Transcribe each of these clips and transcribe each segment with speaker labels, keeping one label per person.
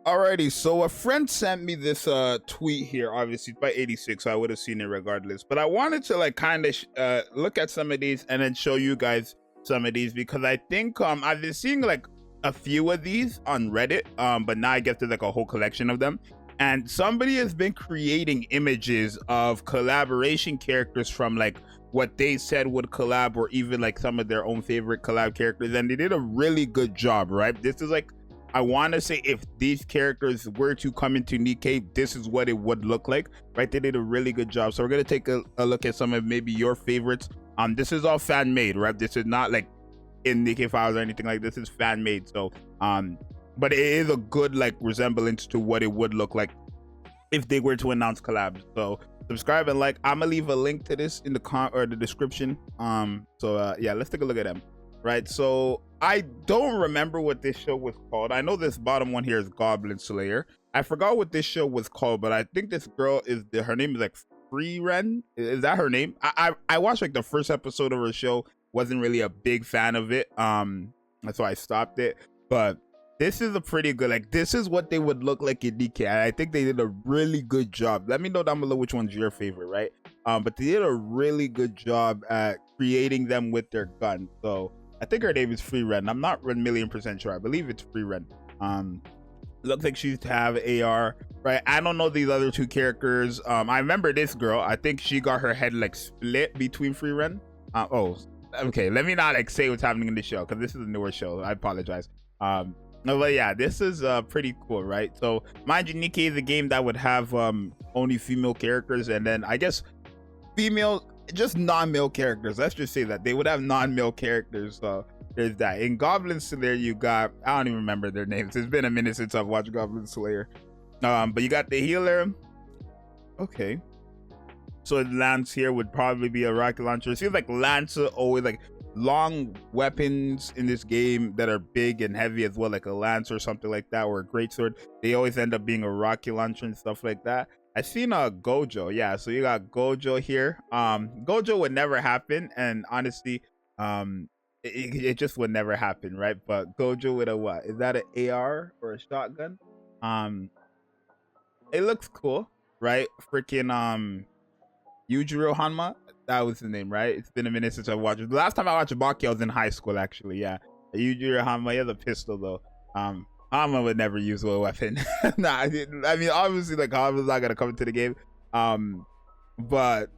Speaker 1: Alrighty, so a friend sent me this tweet here. Obviously, it's by 86, so I would have seen it regardless. But I wanted to like kind of look at some of these and then show you guys some of these because I think I've been seeing like a few of these on Reddit, but now I guess there's like a whole collection of them. And somebody has been creating images of collaboration characters from like what they said would collab, or even like some of their own favorite collab characters, and they did a really good job, right? This is like, I want to say, if these characters were to come into Nikke, this is what it would look like, right? They did a really good job. So we're gonna take a look at some of maybe your favorites. This is all fan made, right? This is not like in Nikke files or anything like this. Is fan made. So but it is a good like resemblance to what it would look like if they were to announce collabs. So subscribe and like. I'm gonna leave a link to this in the description. Yeah, let's take a look at them. Right, so I don't remember what this show was called. I know this bottom one here is Goblin Slayer. I forgot what this show was called, but I think this girl is her name is like Free Ren. Is that her name? I watched like the first episode of her show. Wasn't really a big fan of it. So I stopped it. But this is a pretty good, like, this is what they would look like in Nikke. I think they did a really good job. Let me know down below which one's your favorite, right? But they did a really good job at creating them with their gun. So I think her name is Free Ren. I'm not 1,000,000% sure. I believe it's Free Ren. Looks like she used to have AR, right? I don't know these other two characters. I remember this girl. I think she got her head like split between Free Ren. Okay. Let me not like say what's happening in the show because this is a newer show. I apologize. But yeah, this is pretty cool, right? So mind you, Nikke is a game that would have only female characters, and then I guess female, just non-male characters. Let's just say that they would have non-male characters. So there's that. In Goblin Slayer, you got, I don't even remember their names. It's been a minute since I've watched Goblin Slayer. But you got the healer. Okay. So Lance here would probably be a rocket launcher. It seems like Lance are always like long weapons in this game that are big and heavy as well, like a lance or something like that, or a greatsword. They always end up being a rocket launcher and stuff like that. I seen a Gojo. Yeah, so you got Gojo here. Gojo would never happen, and honestly, it just would never happen, right? But Gojo with a what? Is that an AR or a shotgun? It looks cool, right? Freaking Yujiro Hanma, that was the name, right? It's been a minute since I watched it. The last time I watched Baki, I was in high school, actually. Yeah, Yujiro Hanma. He has a pistol though. Hanma would never use a weapon. Nah, I mean, obviously, like, Hanma's not gonna come into the game. But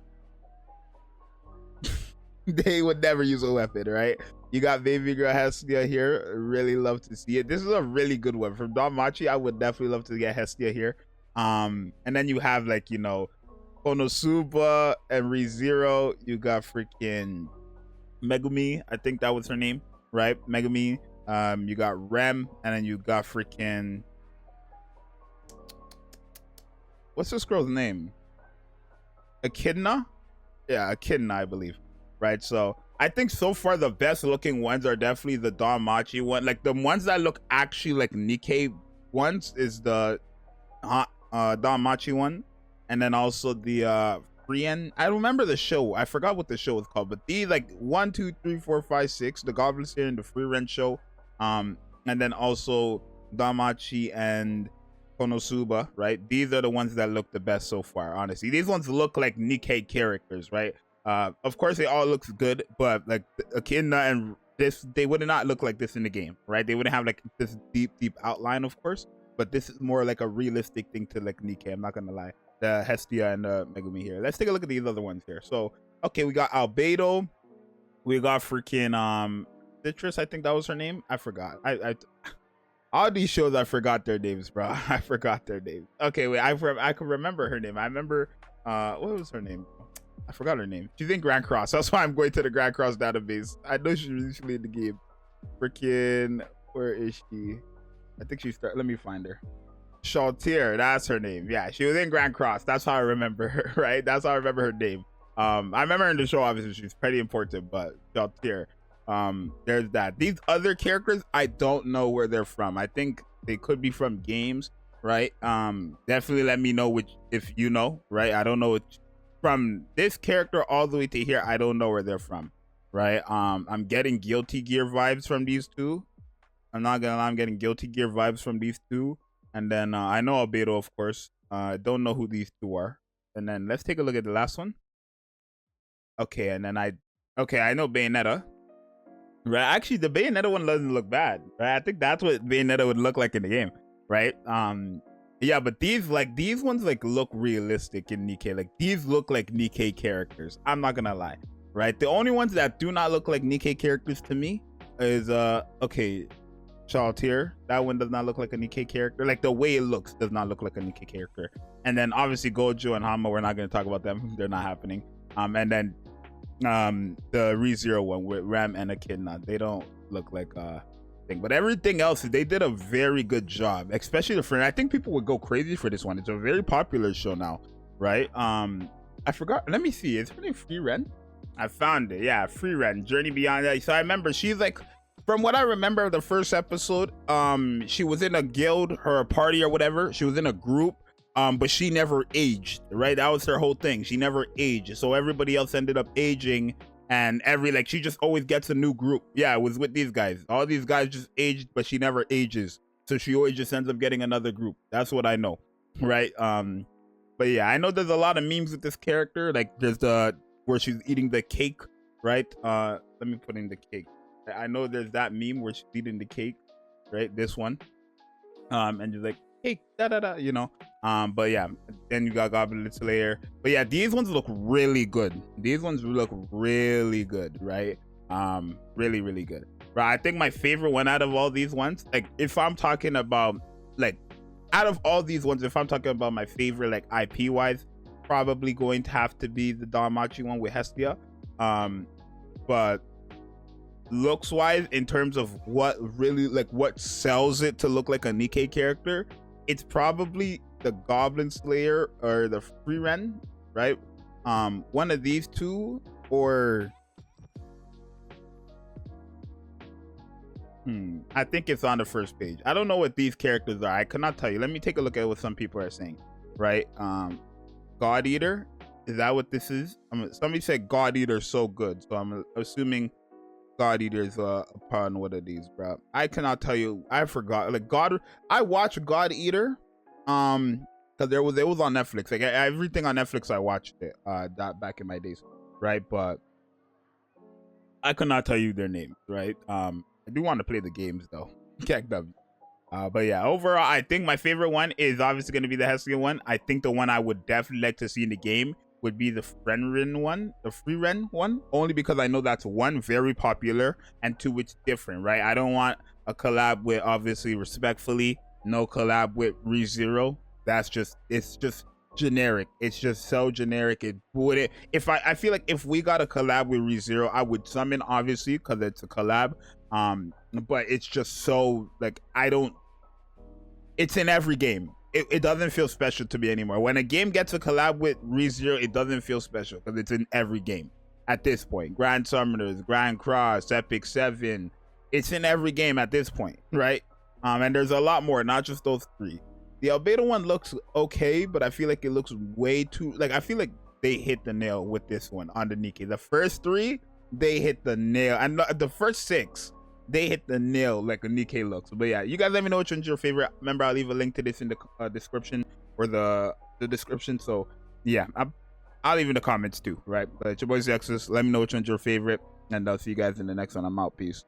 Speaker 1: they would never use a weapon, right? You got baby girl Hestia here. Really love to see it. This is a really good one from Don Machi. I would definitely love to get Hestia here. And then you have, like, you know, Konosuba and ReZero. You got freaking Megumi. I think that was her name, right? Megumi. You got Rem, and then you got freaking, what's this girl's name? Echidna? Yeah, Echidna, I believe. Right, so I think so far the best looking ones are definitely the Don Machi one. Like the ones that look actually like Nikke ones is the Don Machi one, and then also the Frien. I remember the show. I forgot what the show was called, but these like 1, 2, 3, 4, 5, 6, the Goblin Slayer and the Free Ren show, and then also Don Machi and Konosuba, right? These are the ones that look the best so far, honestly. These ones look like Nikke characters, right? Of course, it all looks good, but like Echidna and this, they would not look like this in the game, right? They wouldn't have like this deep outline, of course, but this is more like a realistic thing to like Nikke. I'm not gonna lie. The Hestia and the Megumi here. Let's take a look at these other ones here. So, okay, we got Albedo. We got freaking Citrus. I think that was her name. I forgot. I all these shows, I forgot their names, bro. I forgot their names. Okay, wait. I could remember her name. I remember. What was her name? I forgot her name. She's in Grand Cross. That's why I'm going to the Grand Cross database. I know she's recently in the game. Freaking, where is she? I think she's, let me find her. Shaltier, that's her name. Yeah, she was in Grand Cross. That's how I remember her, right? That's how I remember her name. I remember her in the show, obviously. She's pretty important, but Shaltier. There's that. These other characters, I don't know where they're from. I think they could be from games, right? Definitely let me know which, if you know, right? I don't know which. From this character all the way to here, I don't know where they're from, right? I'm getting Guilty Gear vibes from these two. I'm not gonna lie, I'm getting Guilty Gear vibes from these two. And then I know Albedo, of course. Don't know who these two are. And then let's take a look at the last one. Okay, and then I know Bayonetta. Right, actually, the Bayonetta one doesn't look bad. Right, I think that's what Bayonetta would look like in the game. Right. Yeah, but these ones like look realistic in Nikke. Like these look like Nikke characters. I'm not gonna lie. Right, the only ones that do not look like Nikke characters to me is okay, Chartier. That one does not look like a Nikke character. Like the way it looks does not look like a Nikke character. And then obviously Gojo and Hama, we're not gonna talk about them. They're not happening. And then the ReZero one with Ram and Echidna, they don't look like thing. But everything else, they did a very good job, especially the friend. I think people would go crazy for this one. It's a very popular show now, right? I forgot, let me see, is her name Free Ren? I found it. Yeah, Free Ren, Journey Beyond that. So I remember she's like, from what I remember of the first episode, she was in a guild or a party or whatever. She was in a group, but she never aged, right? That was her whole thing. She never aged. So everybody else ended up aging, and she just always gets a new group. Yeah, it was with these guys. All these guys just aged, but she never ages. So she always just ends up getting another group. That's what I know, right? But yeah, I know there's a lot of memes with this character. Like there's where she's eating the cake, right? Let me put in the cake. I know there's that meme where she's eating the cake, right? This one, and you're like, cake, da da da, you know. But yeah, then you got Goblin Slayer. But yeah, these ones look really good. These ones look really good, right? Really, really good. Right. I think my favorite one out of all these ones, like if I'm talking about like out of all these ones, if I'm talking about my favorite like IP wise, probably going to have to be the Danmachi one with Hestia. But looks wise, in terms of what really like what sells it to look like a Nikke character, it's probably the Goblin Slayer or the Free Ren, right? One of these two, or I think it's on the first page. I don't know what these characters are. I cannot tell you. Let me take a look at what some people are saying, right? God Eater, is that what this is? Somebody said God Eater so good, so I'm assuming God Eater is upon one of these, bro. I cannot tell you. I forgot. Like I watched God Eater, because it was on Netflix. Like everything on Netflix, I watched it. That back in my days, right? But I could not tell you their names, right? I do want to play the games though. But yeah, overall, I think my favorite one is obviously going to be the Hestia one. I think the one I would definitely like to see in the game would be the Frenren one, the Free Ren one, only because I know that's one, very popular, and two, it's different, right? I don't want a collab with, obviously, respectfully, no collab with ReZero. It's just generic. It's just so generic. It wouldn't, if I feel like if we got a collab with ReZero, I would summon, obviously, because it's a collab. But it's just so like it's in every game. It doesn't feel special to me anymore. When a game gets a collab with ReZero, it doesn't feel special because it's in every game at this point. Grand Summoners, Grand Cross, Epic 7, it's in every game at this point, right? And there's a lot more, not just those three. The Albedo one looks okay, but I feel like it looks way too, like I feel like they hit the nail with this one on the Nikke. The first three, they hit the nail, and the first six, they hit the nail like a Nikke looks. But yeah, you guys let me know which one's your favorite. Remember, I'll leave a link to this in the description, or the description. So yeah, I'll leave in the comments too, right? But it's your boy Zxous. Let me know which one's your favorite, and I'll see you guys in the next one. I'm out. Peace.